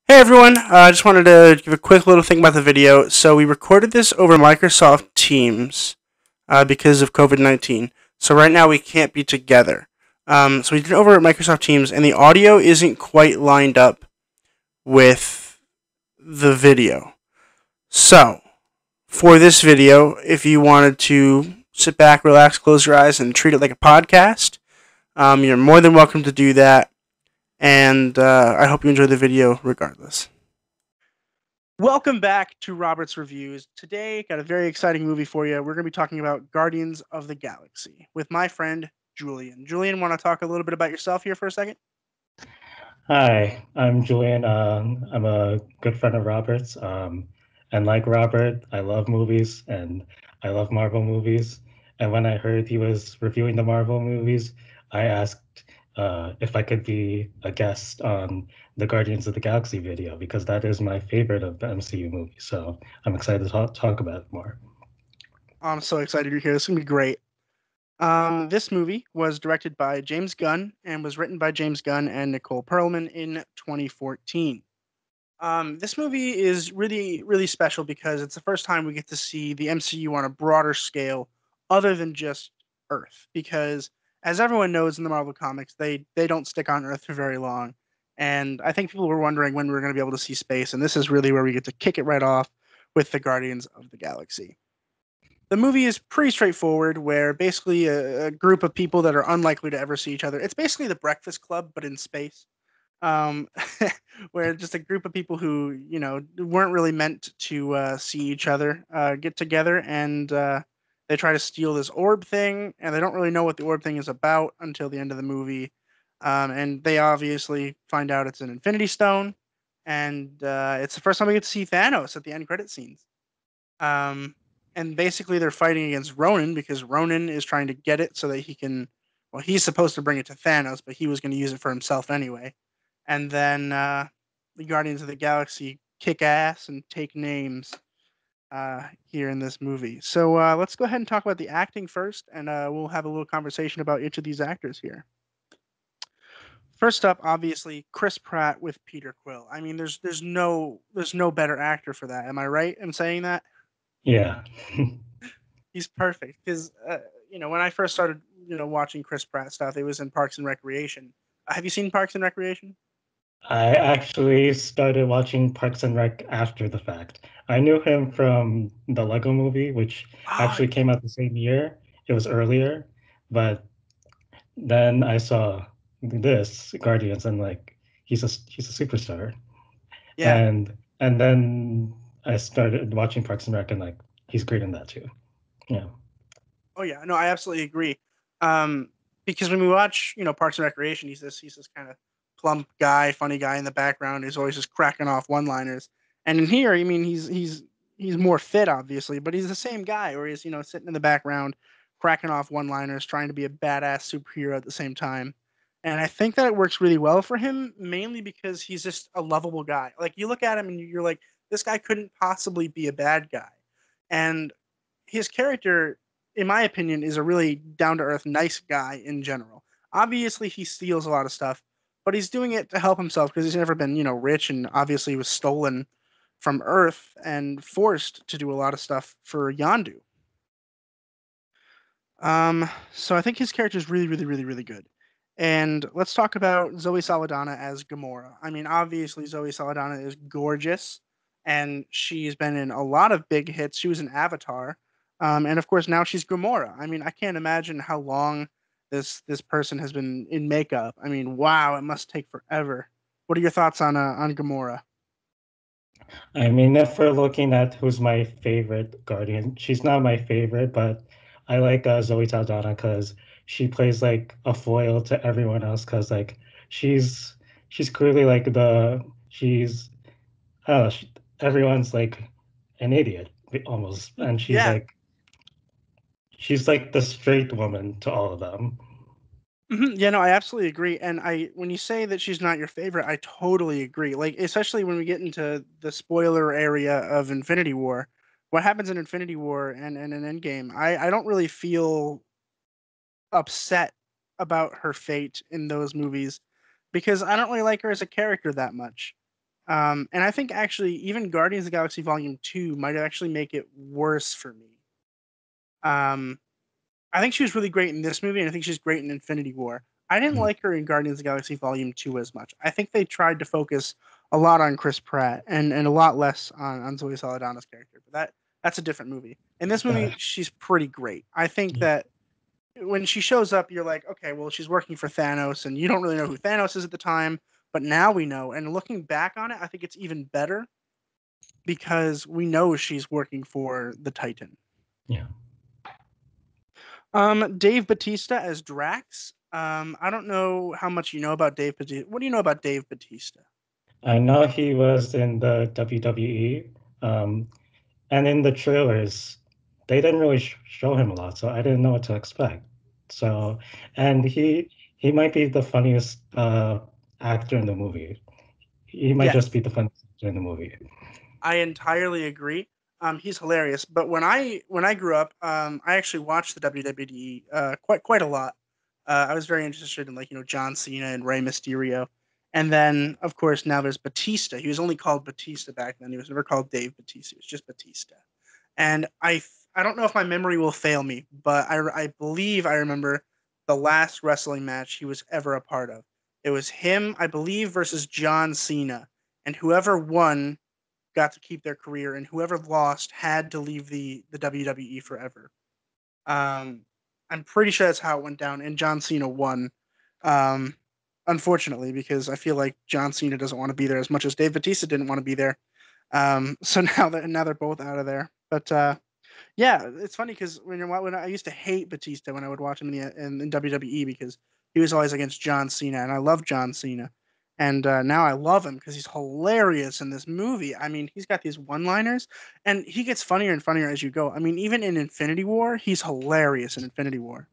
Hey everyone, I just wanted to give a quick little thing about the video. So we recorded this over Microsoft Teams because of COVID-19. So right now we can't be together. So we did it over at Microsoft Teams and the audio isn't quite lined up with the video. So for this video, if you wanted to sit back, relax, close your eyes, and treat it like a podcast, you're more than welcome to do that. And I hope you enjoy the video regardless. Welcome back to Robert's Reviews. Today, got a very exciting movie for you. We're going to be talking about Guardians of the Galaxy with my friend Julian. Julian, want to talk a little bit about yourself here for a second? Hi, I'm Julian. I'm a good friend of Robert's. And like Robert, I love movies and I love Marvel movies. And when I heard he was reviewing the Marvel movies, I asked if I could be a guest on the Guardians of the Galaxy video because that is my favorite of the MCU movies. So I'm excited to talk about it more. I'm so excited you're here. This is going to be great. This movie was directed by James Gunn and was written by James Gunn and Nicole Perlman in 2014. This movie is really, really special because it's the first time we get to see the MCU on a broader scale other than just Earth. Because as everyone knows in the Marvel comics, they don't stick on Earth for very long. And I think people were wondering when we were going to be able to see space, and this is really where we get to kick it right off with the Guardians of the Galaxy. The movie is pretty straightforward, where basically a group of people that are unlikely to ever see each other. It's basically the Breakfast Club, but in space. Um, where just a group of people who weren't really meant to see each other get together, and they try to steal this orb thing, and they don't really know what the orb thing is about until the end of the movie. And they obviously find out it's an Infinity Stone, and it's the first time we get to see Thanos at the end credit scenes. Um, and basically, they're fighting against Ronan because Ronan is trying to get it so that he can. Well, he's supposed to bring it to Thanos, but he was going to use it for himself anyway. And then the Guardians of the Galaxy kick ass and take names here in this movie. So let's go ahead and talk about the acting first, and we'll have a little conversation about each of these actors here. First up, obviously, Chris Pratt with Peter Quill. I mean, there's no better actor for that. Am I right in saying that? Yeah. He's perfect because when I first started watching Chris Pratt stuff, it was in Parks and Recreation. Have you seen Parks and Recreation? I actually started watching Parks and Rec after the fact. I knew him from the Lego movie, which Oh, actually came out the same year. It was earlier, but then I saw this Guardians and like he's a superstar. yeah. And then I started watching Parks and Rec and like he's great in that too. Yeah. Oh yeah, no, I absolutely agree. Um, because when we watch, Parks and Recreation, he's this kind of plump guy, funny guy in the background who's always just cracking off one-liners. And in here, I mean, he's more fit, obviously, but he's the same guy, where he's sitting in the background, cracking off one-liners, trying to be a badass superhero at the same time. And I think that it works really well for him, mainly because he's just a lovable guy. Like you look at him and you're like, this guy couldn't possibly be a bad guy. And his character, in my opinion, is a really down to earth, nice guy in general. Obviously, he steals a lot of stuff, but he's doing it to help himself because he's never been, rich, and obviously was stolen from Earth and forced to do a lot of stuff for Yondu. So I think his character is really, really, really, really good. And let's talk about Zoe Saldana as Gamora. I mean, obviously, Zoe Saldana is gorgeous, and she's been in a lot of big hits. She was in Avatar, and of course, now she's Gamora. I mean, I can't imagine how long this person has been in makeup. I mean, wow, it must take forever. What are your thoughts on Gamora? I mean, if we're looking at who's my favorite Guardian, she's not my favorite, but I like Zoe Saldana because she plays like a foil to everyone else. Because like she's she's clearly like she's oh she, everyone's like an idiot almost, and Yeah. she's like the straight woman to all of them. Yeah, no, I absolutely agree. And when you say that she's not your favorite, I totally agree. Like, especially when we get into the spoiler area of Infinity War, what happens in Infinity War and in Endgame, I don't really feel upset about her fate in those movies because I don't really like her as a character that much. And I think actually even Guardians of the Galaxy Volume 2 might actually make it worse for me. Um, I think she was really great in this movie, and I think she's great in Infinity War. I didn't Mm. like her in Guardians of the Galaxy Volume 2 as much. I think they tried to focus a lot on Chris Pratt and a lot less on Zoe Saldana's character. But that's a different movie. In this Uh, movie, she's pretty great. I think yeah. that when she shows up, you're like, okay, well, she's working for Thanos, and you don't really know who Thanos is at the time, but now we know. And looking back on it, I think it's even better because we know she's working for the Titan. Yeah. Dave Bautista as Drax. I don't know how much you know about Dave Bautista. What do you know about Dave Bautista? I know he was in the WWE, and in the trailers, they didn't really show him a lot, so I didn't know what to expect. So, and he might be the funniest actor in the movie. He might just Yes, be the funniest actor in the movie. I entirely agree. He's hilarious. But when I grew up, I actually watched the WWE quite a lot. I was very interested in like John Cena and Rey Mysterio, and then of course now there's Batista. He was only called Batista back then. He was never called Dave Batista. It was just Batista. And I don't know if my memory will fail me, but I believe I remember the last wrestling match he was ever a part of. It was him, I believe, versus John Cena, and whoever won got to keep their career, and whoever lost had to leave the WWE forever. Um, I'm pretty sure that's how it went down, and John Cena won. Um, Unfortunately, because I feel like John Cena doesn't want to be there as much as Dave Batista didn't want to be there. So now they're both out of there. But yeah, it's funny because when I used to hate Batista when I would watch him in WWE because he was always against John Cena, and I love John Cena, and now I love him because he's hilarious in this movie. I mean, he's got these one-liners, and he gets funnier and funnier as you go. I mean, even in Infinity War, he's hilarious in Infinity War.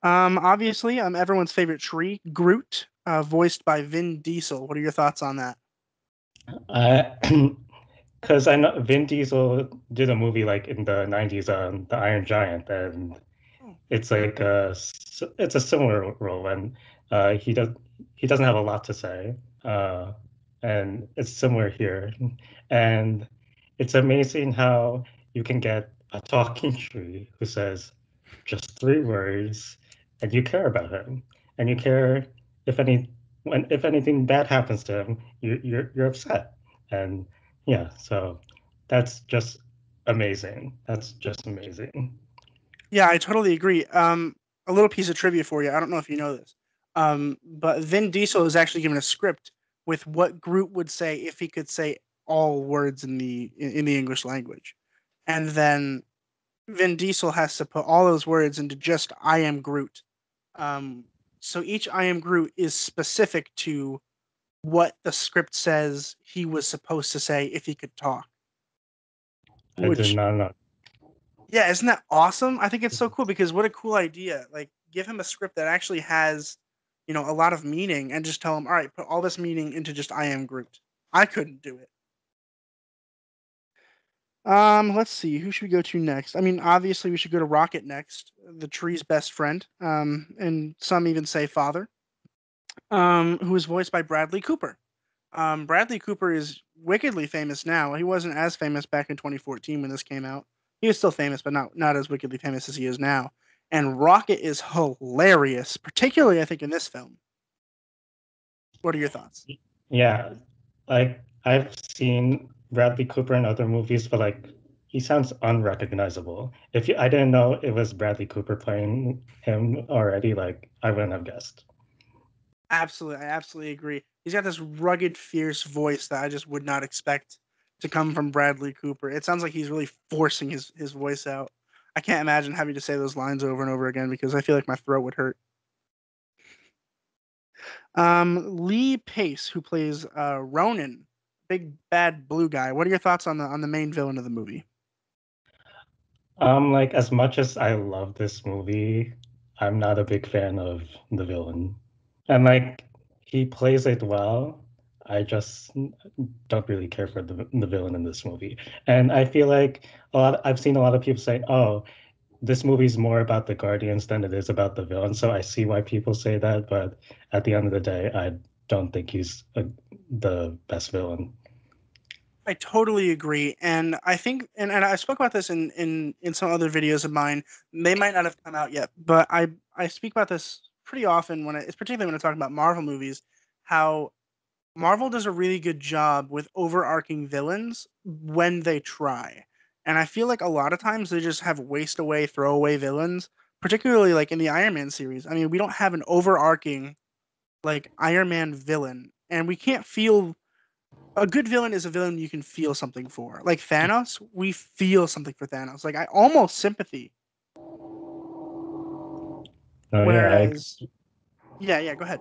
Obviously, everyone's favorite tree, Groot, voiced by Vin Diesel. What are your thoughts on that? I because I know Vin Diesel did a movie like in the 90s on The Iron Giant, and Oh, it's like it's a similar role, and he doesn't have a lot to say, and it's similar here, and it's amazing how you can get a talking tree who says just 3 words, and you care about him, and you care if any if anything bad happens to him, you're upset, and yeah, so that's just amazing. That's just amazing. yeah, I totally agree. A little piece of trivia for you. I don't know if you know this, but Vin Diesel is actually given a script with what Groot would say if he could say all words in the English language, and then Vin Diesel has to put all those words into just "I am Groot." Um, so each "I am Groot" is specific to what the script says he was supposed to say if he could talk. I did Which not know. Yeah, isn't that awesome? I think it's so cool because what a cool idea. Like, give him a script that actually has, a lot of meaning and just tell him, all right, put all this meaning into just I am Groot. I couldn't do it. Let's see. Who should we go to next? I mean, obviously we should go to Rocket next, the tree's best friend. And some even say father. Who is voiced by Bradley Cooper. Bradley Cooper is wickedly famous now. He wasn't as famous back in 2014 when this came out. He was still famous, but not as wickedly famous as he is now. And Rocket is hilarious, particularly I think in this film. What are your thoughts? Yeah, like I've seen Bradley Cooper in other movies, but like he sounds unrecognizable. I didn't know it was Bradley Cooper playing him already, like I wouldn't have guessed. Absolutely, I absolutely agree. He's got this rugged, fierce voice that I just would not expect to come from Bradley Cooper. It sounds like he's really forcing his voice out. I can't imagine having to say those lines over and over again because I feel like my throat would hurt. Lee Pace, who plays Ronan, big bad blue guy. What are your thoughts on the main villain of the movie? Like as much as I love this movie, I'm not a big fan of the villain. And like he plays it well. I just don't really care for the villain in this movie. And I feel like I've seen a lot of people say, "Oh, this movie's more about the Guardians than it is about the villain." So I see why people say that, but at the end of the day, I don't think he's the best villain. I totally agree, and I think, and I spoke about this in some other videos of mine. They might not have come out yet, but I speak about this pretty often it's particularly when I talk about Marvel movies, how Marvel does a really good job with overarching villains when they try. And I feel like a lot of times they just have waste away, throwaway villains, particularly like in the Iron Man series. I mean, we don't have an overarching like Iron Man villain, and we can't feel a good villain is a villain you can feel something for. Like Thanos, we feel something for Thanos. Like I almost sympathy. Oh yeah, Whereas, yeah, yeah, go ahead.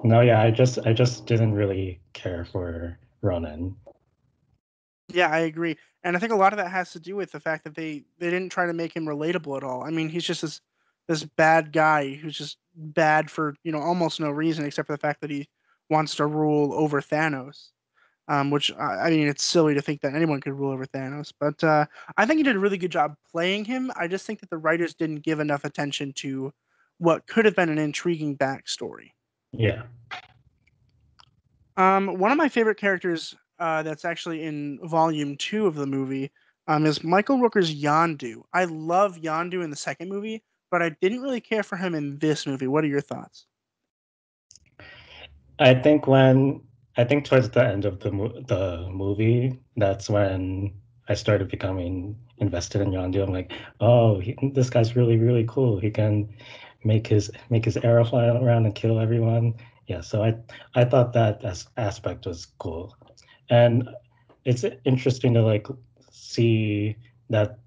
I just didn't really care for Ronan. Yeah, I agree. And I think a lot of that has to do with the fact that they didn't try to make him relatable at all. I mean, he's just this bad guy who's just bad for, almost no reason except for the fact that he wants to rule over Thanos. Which I mean, it's silly to think that anyone could rule over Thanos, but I think he did a really good job playing him. I just think that the writers didn't give enough attention to what could have been an intriguing backstory. Yeah. One of my favorite characters that's actually in volume two of the movie is Michael Rooker's Yondu. I love Yondu in the second movie, but I didn't really care for him in this movie. What are your thoughts? I think when I think towards the end of the movie, that's when I started becoming invested in Yondu. I'm like, oh, this guy's really cool. He can make his arrow fly around and kill everyone. Yeah, so I thought that aspect was cool, and it's interesting to like see that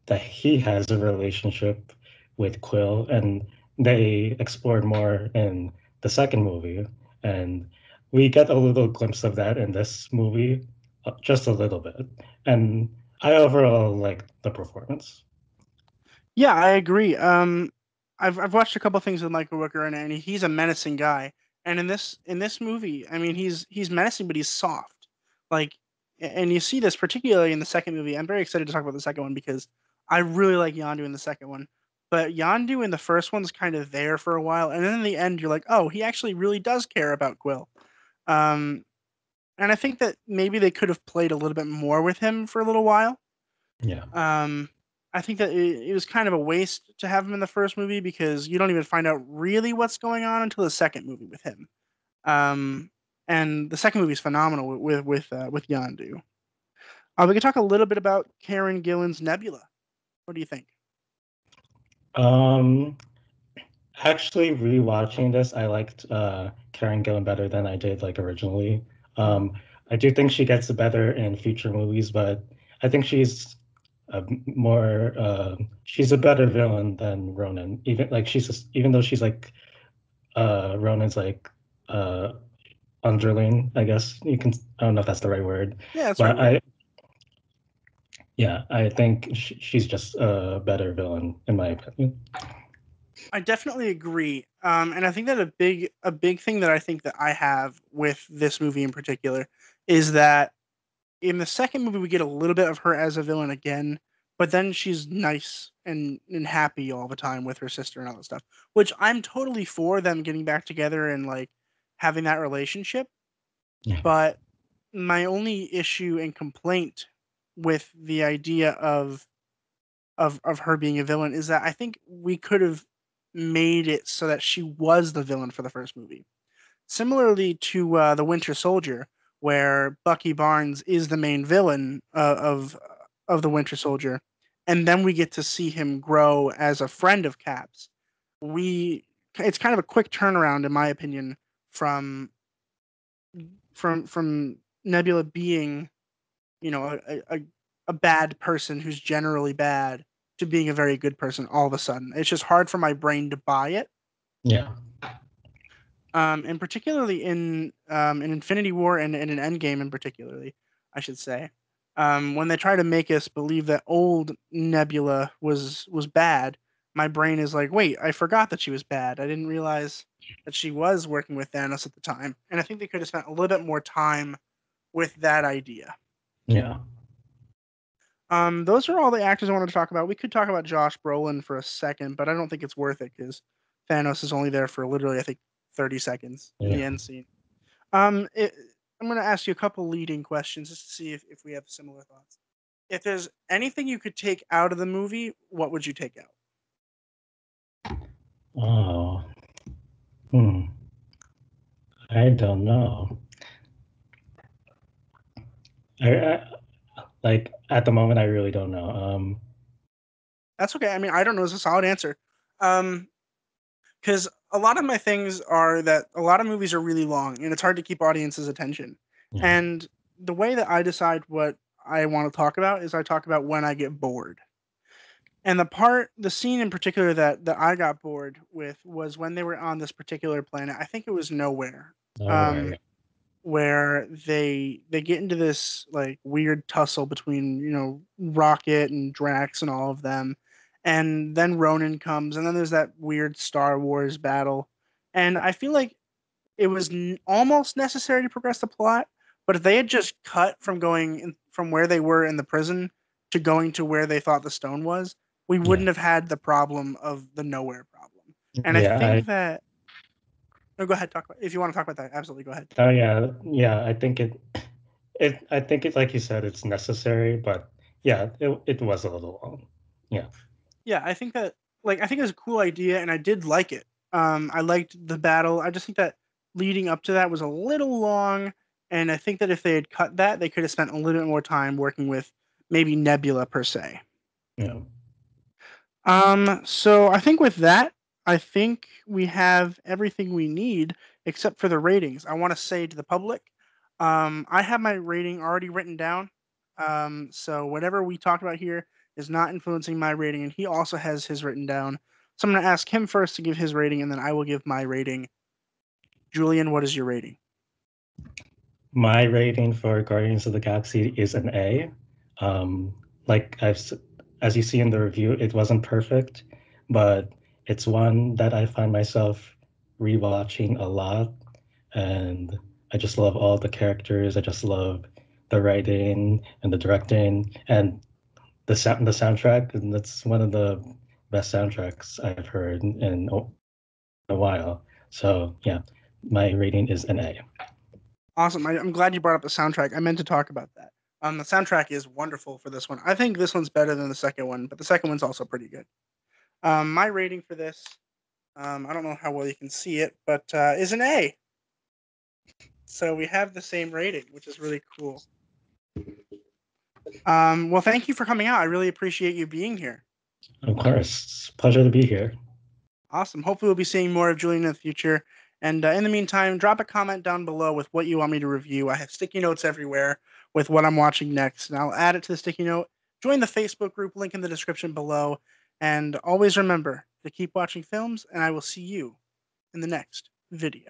that he has a relationship with Quill, and they explored more in the second movie, and we get a little glimpse of that in this movie, just a little bit. And I overall like the performance. Yeah, I agree. I've watched a couple things with Michael Rooker, and he's a menacing guy. And in this movie, I mean, he's menacing, but he's soft. Like, and you see this particularly in the second movie. I'm very excited to talk about the second one because I really like Yondu in the second one. But Yondu in the first one's kind of there for a while, and then in the end, you're like, oh, he actually really does care about Quill. Um, and I think that maybe they could have played a little bit more with him for a little while. Yeah, Um, I think that it was kind of a waste to have him in the first movie because you don't even find out really what's going on until the second movie with him. Um, and the second movie is phenomenal with Yondu. We could talk a little bit about Karen Gillan's Nebula. What do you think? um actually, rewatching this, I liked Karen Gillan better than I did like originally. Mhm. Um, I do think she gets better in future movies, but I think she's a better villain than Ronan. Even like even though she's like Ronan's like uh underling, I guess you can. I don't know if that's the right word, Yeah, that's the right but word. I think she's just a better villain in my opinion. I definitely agree. And I think that a big thing that I think that I have with this movie in particular is that in the second movie we get a little bit of her as a villain again, but then she's nice and happy all the time with her sister and all that stuff, which I'm totally for them getting back together and like having that relationship. Yeah, But my only issue and complaint with the idea of her being a villain is that I think we could have made it so that she was the villain for the first movie. Similarly to the Winter Soldier, where Bucky Barnes is the main villain of the Winter Soldier, and then we get to see him grow as a friend of Cap's. We it's kind of a quick turnaround, in my opinion, from from Nebula being a bad person who's generally bad to being a very good person all of a sudden. It's just hard for my brain to buy it. yeah, And particularly in Infinity War and in Endgame in particularly, I should say, when they try to make us believe that old Nebula was bad, my brain is like, wait, I forgot that she was bad. I didn't realize that she was working with Thanos at the time, and I think they could have spent a little bit more time with that idea. yeah. Those are all the actors I wanted to talk about. We could talk about Josh Brolin for a second, but I don't think it's worth it because Thanos is only there for literally, I think, 30 seconds in the Yeah. end scene. I'm going to ask you a couple leading questions just to see if we have similar thoughts. If there's anything you could take out of the movie, what would you take out? Oh. Hmm. I don't know. I like at the moment I really don't know. That's okay. I mean, I don't know. It's a solid answer. Because a lot of my things are that a lot of movies are really long and it's hard to keep audiences' attention. Yeah. And the way that I decide what I want to talk about is I talk about when I get bored. And the scene in particular that I got bored with was when they were on this particular planet. I think it was Nowhere. All Um, right. where they get into this like weird tussle between Rocket and Drax and all of them, and then Ronan comes, and then there's that weird Star Wars battle, and I feel like it was almost necessary to progress the plot, but if they had just cut from from where they were in the prison to going to where they thought the stone was, we Yeah. wouldn't have had the problem of the Nowhere problem. And I Yeah. think that. No, go ahead. Talk about if you want to talk about that. Absolutely, go ahead. Oh yeah. Yeah. I think it's like you said, it's necessary, but yeah, it was a little long. Yeah. Yeah, I think that I think it was a cool idea and I did like it. I liked the battle. I just think that leading up to that was a little long, and I think that if they had cut that, they could have spent a little bit more time working with maybe Nebula per se. Yeah. So I think with that, I think we have everything we need except for the ratings. I want to say to the public, I have my rating already written down. So whatever we talked about here is not influencing my rating, and he also has his written down. So I'm going to ask him first to give his rating, and then I will give my rating. Julian, what is your rating? My rating for Guardians of the Galaxy is an A. Um, like as you see in the review, it wasn't perfect, but it's one that I find myself rewatching a lot, and I just love all the characters. I just love the writing and the directing and the soundtrack, and that's one of the best soundtracks I've heard in a while. So yeah, my rating is an A. Awesome. I'm glad you brought up the soundtrack. I meant to talk about that. The soundtrack is wonderful for this one. I think this one's better than the second one, but the second one's also pretty good. My rating for this, I don't know how well you can see it, but is an A. So we have the same rating, which is really cool. Well, thank you for coming out. I really appreciate you being here. Of course, it's a pleasure to be here. Awesome. Hopefully, we'll be seeing more of Julian in the future. And in the meantime, drop a comment down below with what you want me to review. I have sticky notes everywhere with what I'm watching next, and I'll add it to the sticky note. Join the Facebook group, link in the description below. And always remember to keep watching films, and I will see you in the next video.